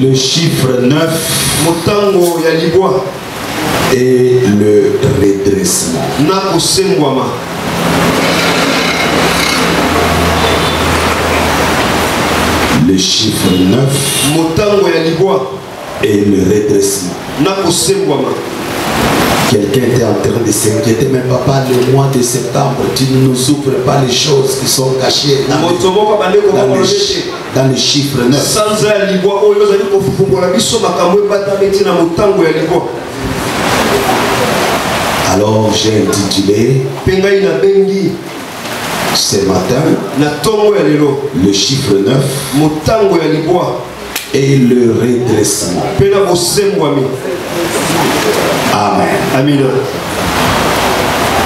Le chiffre 9 motango ya libwa et le redressement. na kosengwama. Le chiffre 9 motango ya libwa et le redressement. na kosengwama. Quelqu'un était en train de s'inquiéter, mais papa, le mois de septembre, tu ne nous ouvres pas les choses qui sont cachées dans le chiffre 9. Alors j'ai intitulé ce matin le chiffre 9 et le redressement. Amen. Amen.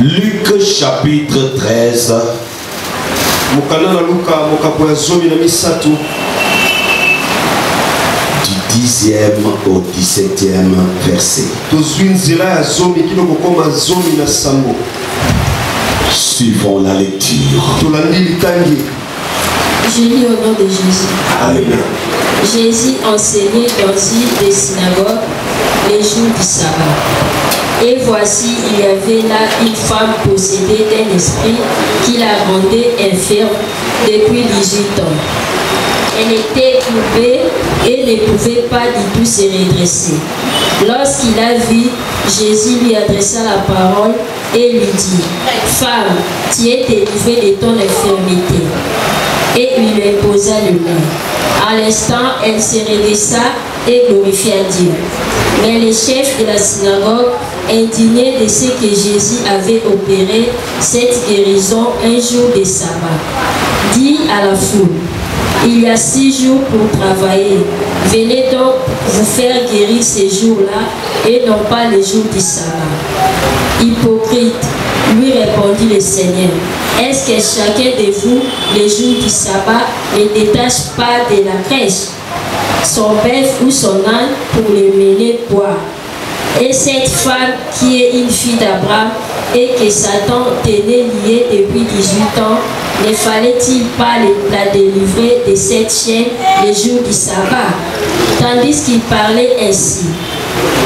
Luc chapitre 13. Du 10e au 17e verset. Suivons la lecture. Je lis au nom de Jésus. Amen. Jésus enseignait dans une des synagogues les jours du sabbat. Et voici, il y avait là une femme possédée d'un esprit qui la rendait infirme depuis 18 ans. Elle était courbée et ne pouvait pas du tout se redresser. Lorsqu'il la vit, Jésus lui adressa la parole et lui dit: Femme, tu es délivrée de ton infirmité. Et il lui imposa le main. À l'instant, elle se redressa et glorifia Dieu. Mais les chefs de la synagogue, indignés de ce que Jésus avait opéré cette guérison un jour de sabbat, dit à la foule: il y a 6 jours pour travailler. Venez donc vous faire guérir ces jours-là et non pas les jours du sabbat. Hypocrite, lui répondit le Seigneur, est-ce que chacun de vous, les jours du sabbat, ne détache pas de la crèche son bœuf ou son âne pour le mener boire? Et cette femme qui est une fille d'Abraham et que Satan tenait liée depuis 18 ans, ne fallait-il pas la délivrer de cette chaîne les jours du sabbat? Tandis qu'il parlait ainsi,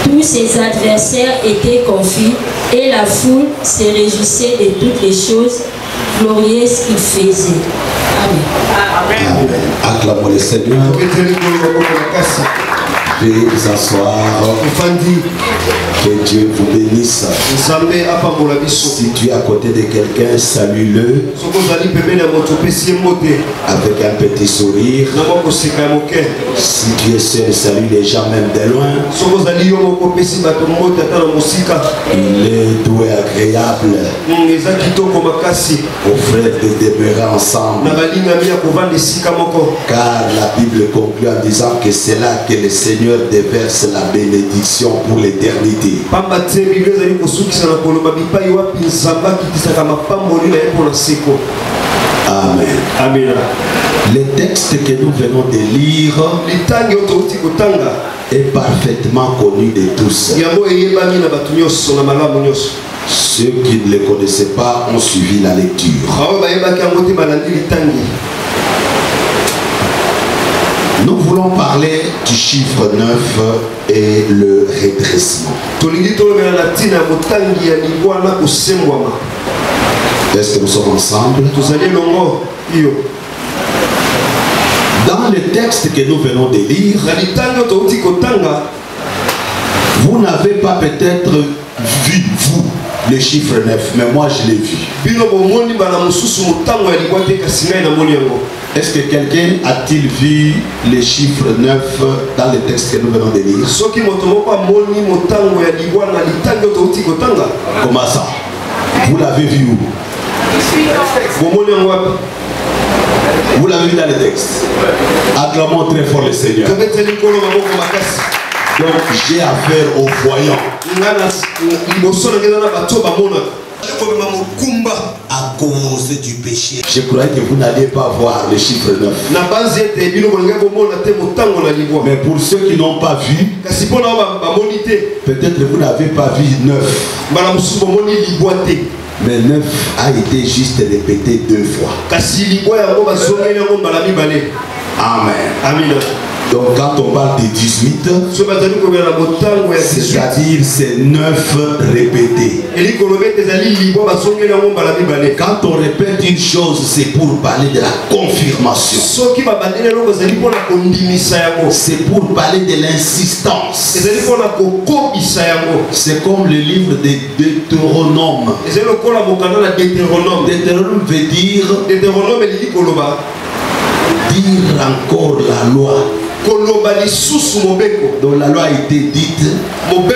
tous ses adversaires étaient confus et la foule se réjouissait de toutes les choses glorieuses qu'il faisait. Amen. Amen. Acclamons le Seigneur. Veuillez vous asseoir. Que Dieu vous bénisse. Si tu es à côté de quelqu'un, salue-le avec un petit sourire. Si tu es seul, salue les gens même de loin. Il est doux et agréable aux frères de demeurer ensemble. Car la Bible conclut en disant que c'est là que le Seigneur déverse la bénédiction pour l'éternité. Amen. Amen. Le texte que nous venons de lire est parfaitement connu de tous. Ceux qui ne le connaissaient pas ont suivi la lecture. Nous voulons parler du chiffre 9 et le redressement. Est-ce que nous sommes ensemble? Dans le texte que nous venons de lire, vous n'avez pas peut-être vu, vous, le chiffre 9, mais moi je l'ai vu. Est-ce que quelqu'un a-t-il vu le chiffre 9 dans le texte que nous venons de lire? Comment ça? Vous l'avez vu où? Vous l'avez vu dans le texte? Acclamons très fort le Seigneur. Donc j'ai affaire aux voyants. À cause du péché. Je croyais que vous n'alliez pas voir le chiffre 9. Mais pour ceux qui n'ont pas vu, peut-être vous n'avez pas vu 9. Mais 9 a été juste répété 2 fois. Amen. Amen. Donc quand on parle de 18, c'est-à-dire c'est 9 répétés. Quand on répète une chose, c'est pour parler de la confirmation. C'est pour parler de l'insistance. C'est comme le livre de Deutéronome. Deutéronome veut dire encore la loi. Donc la loi a été dite, on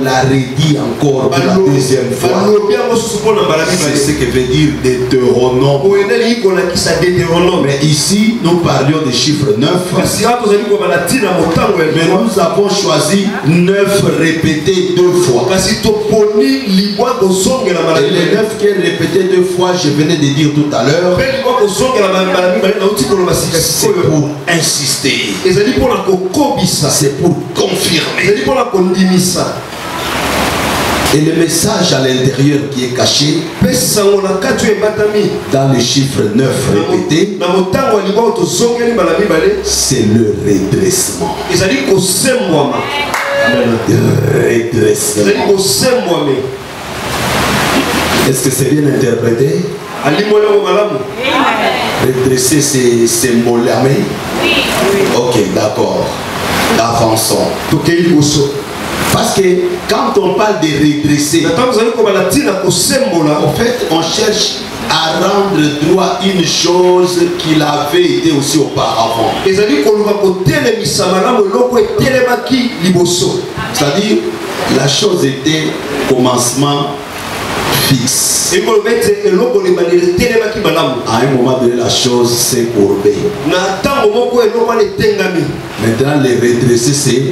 l'a redit encore pour la deuxième fois. C'est ce que veut dire Deutéronome. Mais ici, nous parlions des chiffres 9. Mais nous avons choisi 9 répétés 2 fois. Et les 9 qui est répété 2 fois, je venais de dire tout à l'heure, c'est pour insister. C'est pour confirmer. Et le message à l'intérieur qui est caché dans les chiffres 9 répétés, c'est le redressement. Redressement. Est-ce que c'est bien interprété? Redresser, c'est mollamé. Ok, d'accord. Avançons. Parce que quand on parle de redresser, en fait, on cherche à rendre droit une chose qu'il avait été aussi auparavant. C'est-à-dire, la chose était commencement fixe. À un moment donné, la chose s'est courbée. Maintenant, les redresser, c'est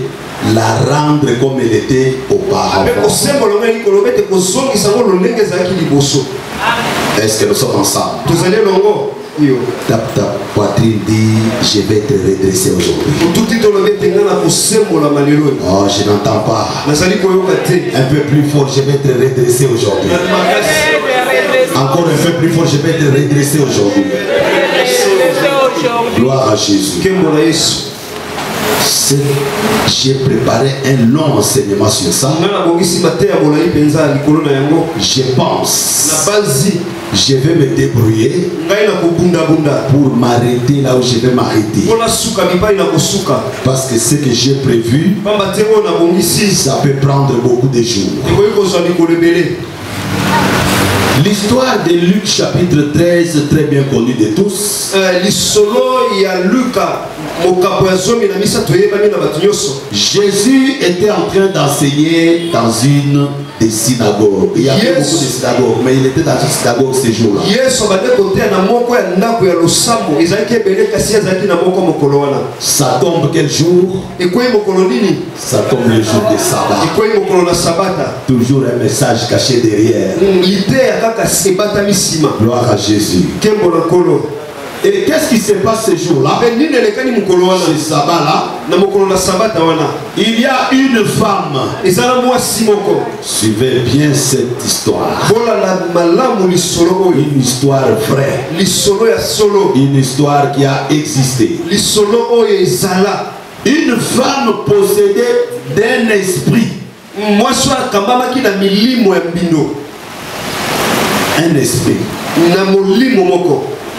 la rendre comme elle était auparavant. Est-ce que nous sommes ensemble? Ta poitrine dit, je vais te redresser aujourd'hui. Oh, je n'entends pas. Un peu plus fort, je vais te redresser aujourd'hui. Encore un peu plus fort, je vais te redresser aujourd'hui. Gloire à Jésus. J'ai préparé un long enseignement sur ça. Je pense, je vais me débrouiller pour m'arrêter là où je vais m'arrêter. Parce que ce que j'ai prévu, ça peut prendre beaucoup de jours. L'histoire de Luc chapitre 13, très bien connue de tous. Jésus était en train d'enseigner dans une des synagogues. Il y avait beaucoup de synagogues, mais il était dans une synagogue ces jours-là. Ça tombe quel jour? Ça tombe le jour de sabbat. Toujours un message caché derrière. Gloire à Jésus. Et qu'est-ce qui se passe ce jour-là? Ce sabbat-là, il y a une femme. Suivez bien cette histoire. Une histoire vraie. Une histoire qui a existé. Une femme possédée d'un esprit. Un esprit.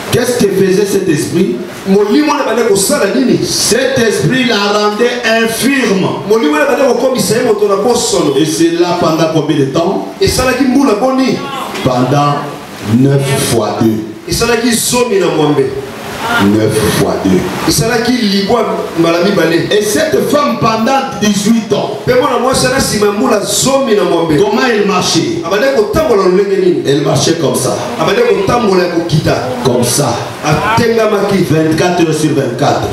Qu'est-ce que faisait cet esprit? Cet esprit la rendait infirme. Et c'est là pendant combien de temps? Pendant 9 fois 2. 9 fois 2. Et cette femme pendant 18 ans, comment elle marchait? Elle marchait comme ça. Comme ça. 24 heures sur 24.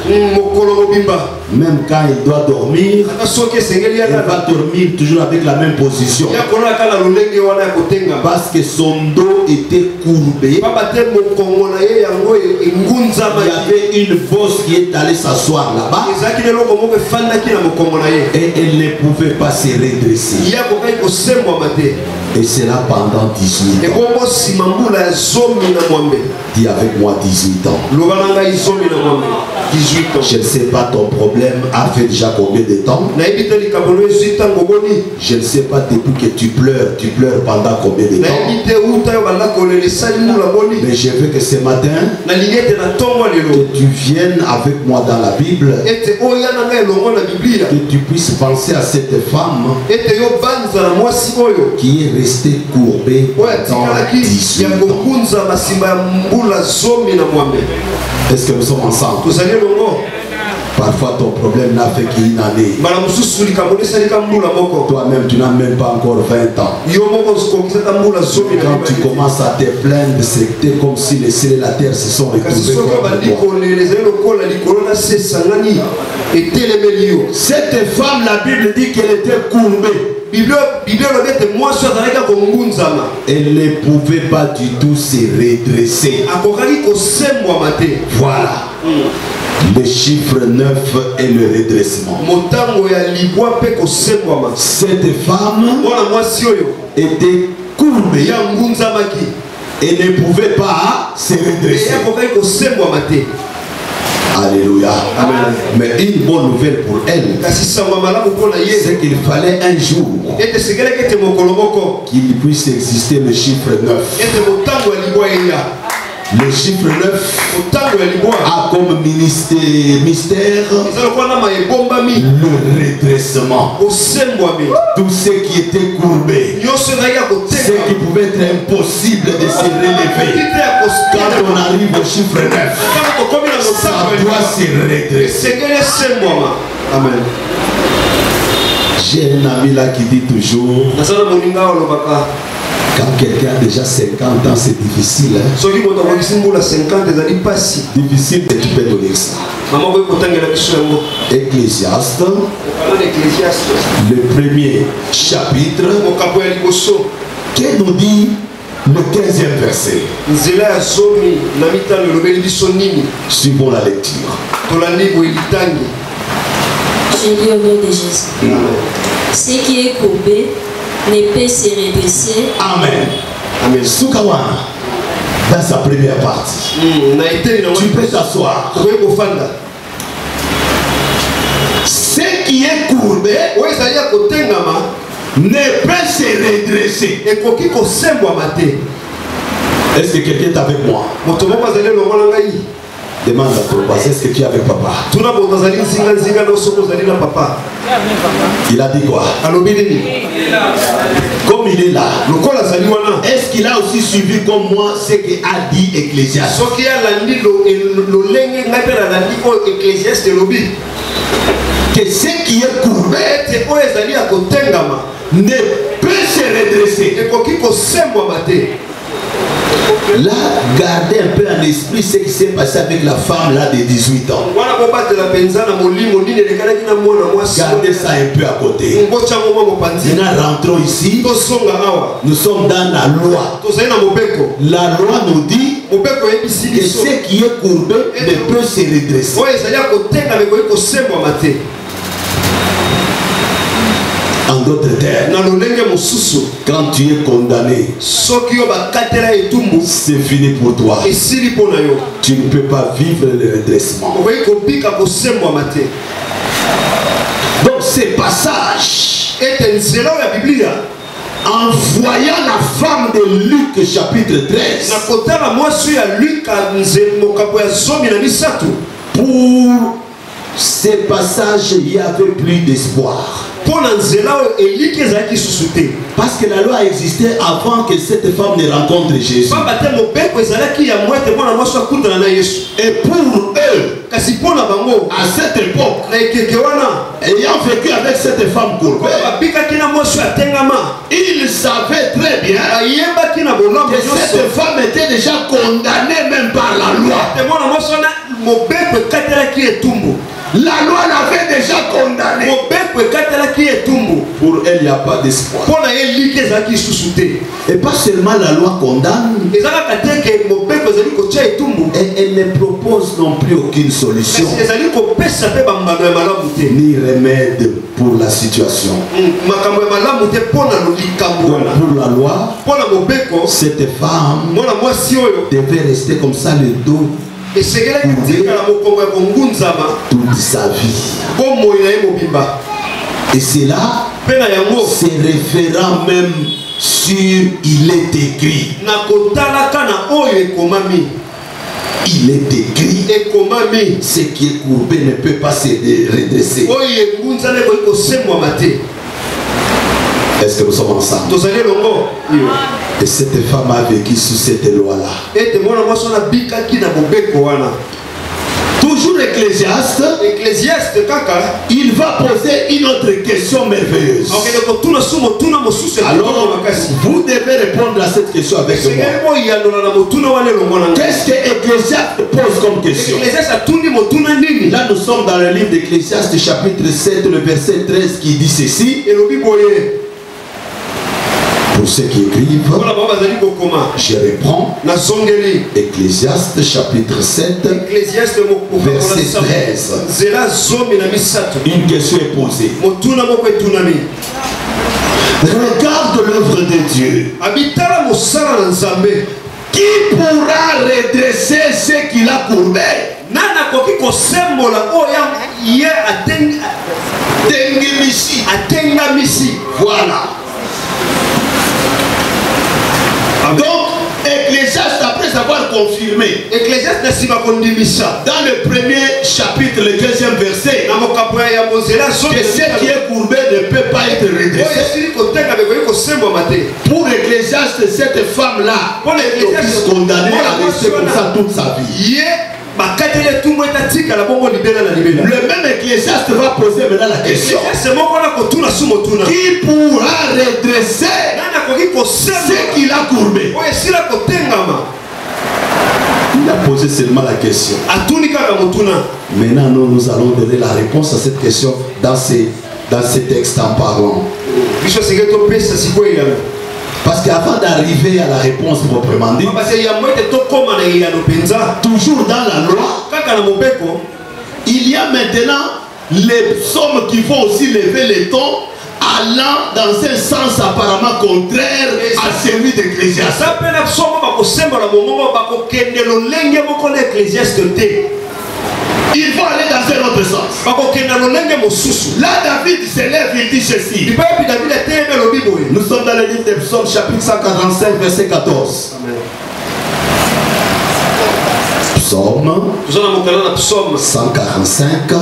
Même quand il doit dormir, elle va dormir toujours avec la même position. Parce que son dos était courbé. Il y avait une bosse qui est allée s'asseoir là-bas. Et elle ne pouvait pas se redresser. Et c'est là pendant 18 ans. Dis avec moi 18 ans. 18 ans. Je ne sais pas ton problème a fait déjà combien de temps. Je ne sais pas depuis que tu pleures pendant combien de temps. Mais je veux que ce matin, que tu viennes avec moi dans la Bible, que tu puisses penser à cette femme qui est restée courbée pendant 18 ans. Est-ce que nous sommes ensemble? Parfois ton problème n'a fait qu'une année. Toi-même tu n'as même pas encore 20 ans. Quand tu commences à te plaindre, c'est comme si les cieux et la terre se sont retrouvés contre toi. Cette femme, la Bible dit qu'elle était courbée. Elle ne pouvait pas du tout se redresser. Voilà. Le chiffre 9 est le redressement. Cette femme était courbée et ne pouvait pas se redresser. Alléluia. Amen. Mais une bonne nouvelle pour elle, c'est qu'il fallait un jour qu'il puisse exister le chiffre 9. Le chiffre 9 a comme mystère le redressement. Tout ce qui était courbé, ce qui pouvait être impossible de se relever, quand on arrive au chiffre 9, ça doit se redresser. Amen. J'ai un ami là qui dit toujours, quand quelqu'un a déjà 50 ans, c'est difficile. Difficile, mais tu peux donner ça. Ecclésiaste, le premier chapitre, qui nous dit le 15e verset. Suivons la lecture. Je lis au nom de Jésus. Ce qui est courbé ne peut se redresser. Amen. Amen. Soukawana, dans sa première partie. Tu peux t'asseoir. Ce qui est courbé ne peut se redresser. Est-ce que quelqu'un est avec moi? Demande à ton voisin, est-ce que tu es avec papa? Il a dit quoi? Comme il est là, est-ce qu'il a aussi suivi comme moi ce qu'a dit Ecclésiaste? Que ce qui est courbé ne peut se redresser. Là, gardez un peu en esprit ce qui s'est passé avec la femme là de 18 ans. Gardez ça un peu à côté. Maintenant, rentrons ici. Nous sommes dans la loi. La loi nous dit que ce qui est courbé ne peut se redresser. En d'autres termes, quand tu es condamné, c'est fini pour toi. Tu ne peux pas vivre le redressement. Donc ces passages, en voyant la femme de Luc chapitre 13, pour ces passages, il n'y avait plus d'espoir. Parce que la loi existait avant que cette femme ne rencontre Jésus. Et pour eux, à cette époque, ayant vécu avec cette femme courbée, ils savaient très bien que cette femme était déjà condamnée même par la loi. La loi l'avait déjà condamnée. Pour elle, il n'y a pas d'espoir. Et pas seulement la loi condamne, Et elle ne propose non plus aucune solution ni remède pour la situation. Donc pour la loi, cette femme devait rester comme ça le dos toute sa vie. Et c'est là, c'est référent même sur il est écrit. Il est écrit. Ce qui est courbé ne peut pas se redresser. Est-ce que nous sommes ensemble? Et cette femme a vécu sous cette loi-là. Toujours Ecclésiaste, il va poser une autre question merveilleuse. Alors, vous devez répondre à cette question avec moi. Qu'est-ce que Ecclésiaste pose comme question? Là, nous sommes dans le livre d'Ecclésiaste, chapitre 7, le verset 13, qui dit ceci. Pour ceux qui écrivent, je reprends Ecclésiaste chapitre 7, verset 13. Une question est posée. Regarde l'œuvre de Dieu. Qui pourra redresser ce qu'il a courbé? Voilà. Donc, Ecclésiaste, après avoir confirmé, dans le premier chapitre, le 15e verset, que ce qui est courbé ne peut pas être redressé. Pour Ecclésiaste, cette femme-là est condamnée à rester comme ça toute sa vie. Le même Ecclésiaste va poser maintenant la question. Qui pourra redresser ce qu'il a courbé? Il a posé seulement la question. Maintenant, nous allons donner la réponse à cette question dans ces textes en parlant. Parce qu'avant d'arriver à la réponse proprement dit, toujours dans la loi, il y a maintenant les psaumes qui vont aussi lever les tons, allant dans un sens apparemment contraire à celui d'Ecclésiaste. Il faut aller dans un autre sens. Là, David se lève, il dit ceci. Nous sommes dans le livre des psaumes, chapitre 145, verset 14. Psaume 145,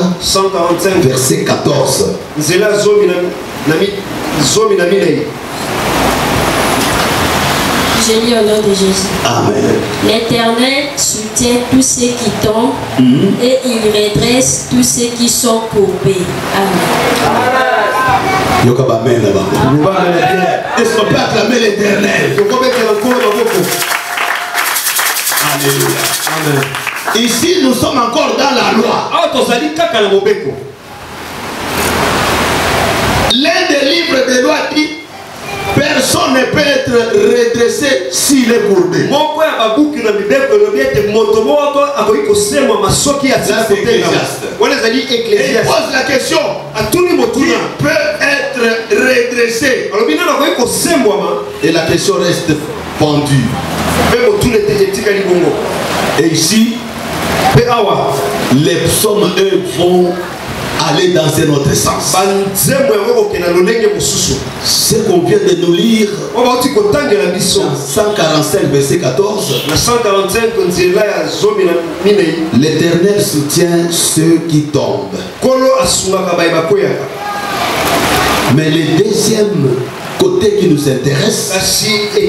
verset 14. Je lis au nom de Jésus. Amen. L'Éternel soutient tous ceux qui tombent et il redresse tous ceux qui sont courbés. Amen. Est-ce qu'on peut acclamer l'Éternel? Alléluia. Amen. Ici, nous sommes encore dans la loi. L'un des livres de loi dit: personne ne peut être redressé s'il est courbé. Il pose la question: qui peut être redressé? Et la question reste pendue. Et ici, les psaumes, eux, vont aller dans un autre sens. Ce qu'on vient de nous lire dans 145 verset 14, l'Éternel soutient ceux qui tombent. Mais le deuxième côté qui nous intéresse, c'est que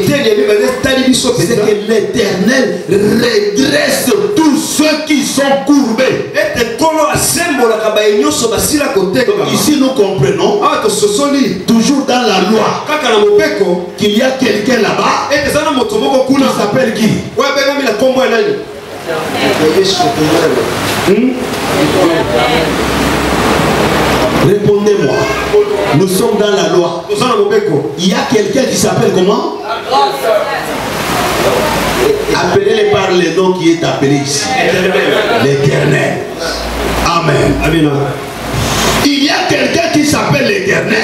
l'Éternel redresse tous ceux qui sont courbés. Donc ici nous comprenons, toujours dans la loi, qu'il y a quelqu'un là-bas qui s'appelle qui? Répondez-moi. Nous sommes dans la loi. Il y a quelqu'un qui s'appelle comment? Appelez-les par le nom qui est appelé ici. L'Éternel. Amen. Amen. Il y a quelqu'un qui s'appelle l'Éternel,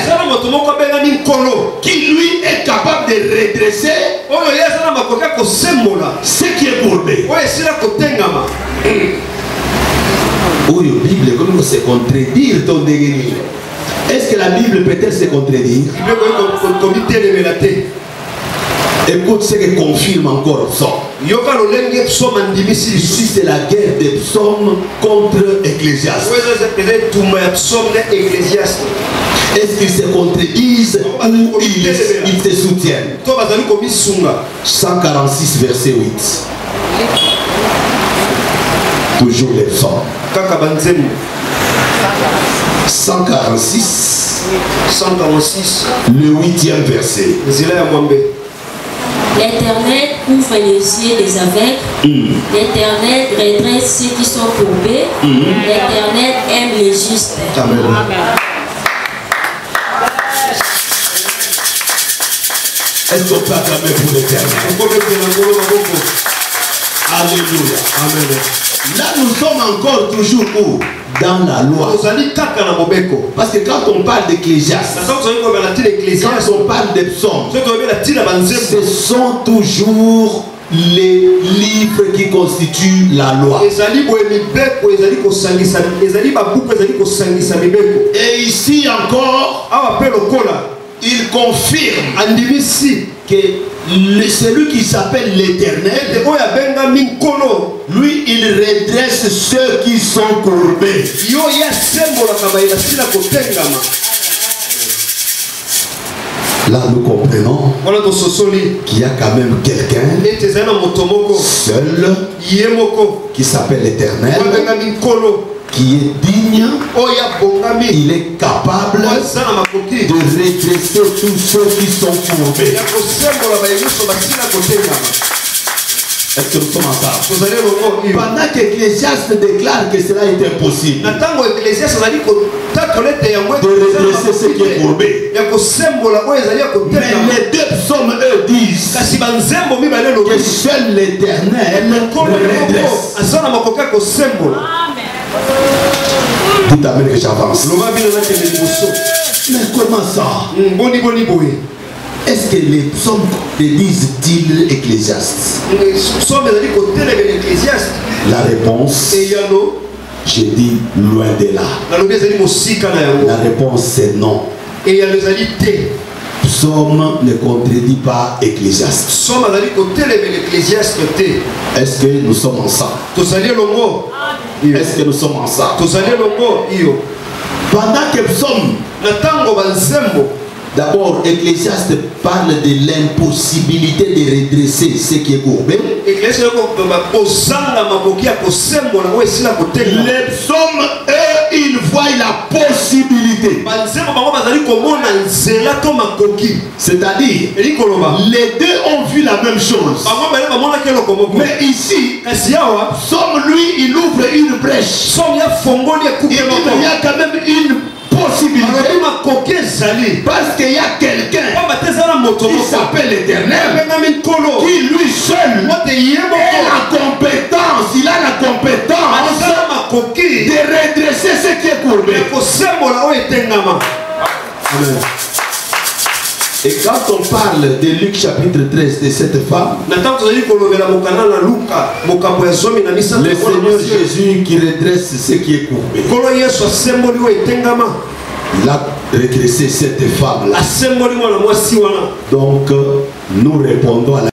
qui lui est capable de redresser ce qui est courbé. Oui, la Bible, comment se contredire ton dégât? Est-ce que la Bible peut-elle se contredire? Écoute ce que confirme encore Psaume. Ici c'est la guerre des psaumes contre Ecclésiaste. Est-ce qu'ils se contredisent ou ils se soutiennent? 146 verset 8. Toujours les psaumes. 146, le 8e verset. L'Éternel ouvre les yeux des aveugles. L'Éternel redresse ceux qui sont courbés. L'Éternel aime les justes. Amen. Est-ce qu'on peut acclamer pour l'Éternel? Alléluia. Amen. Là, nous sommes encore toujours où? Dans la loi. Parce que quand on parle d'Ecclésiaste, quand on parle des psaumes, ce sont toujours les livres qui constituent la loi. Et ici encore, il confirme que celui qui s'appelle l'Éternel, lui il redresse ceux qui sont courbés. Là nous comprenons qu'il y a quand même quelqu'un seul qui s'appelle l'Éternel, qui est digne, il est capable de redresser tous ceux qui sont courbés. Est-ce que nous sommes ensemble? Pendant qu'Ecclésiaste déclare que cela est impossible de redresser ce qui est courbé, mais les deux psaumes eux disent que seul l'Éternel redresse. Dites amen que j'avance. Mais comment ça? Est-ce que les psaumes disent-ils Ecclésiaste? La réponse, je dis loin de là. La réponse c'est non. Psaume ne contredit pas Ecclésiaste. Est-ce que nous sommes ensemble? Est-ce que nous sommes ensemble? Pendant que Psaume, d'abord, Ecclésiaste parle de l'impossibilité de redresser ce qui est courbé. Les psaumes, eux, ils voient la possibilité. C'est-à-dire, les deux ont vu la même chose. Mais ici, Psaume, lui, il ouvre une brèche. Il y a quand même une possibilité, parce qu'il y a quelqu'un qui s'appelle l'Éternel, qui lui seul a la compétence, il a la compétence de redresser ce qui est courbé. Amen. Et quand on parle de Luc chapitre 13 de cette femme, le Seigneur Jésus qui redresse ce qui est courbé, il a redressé cette femme là. Donc nous répondons à la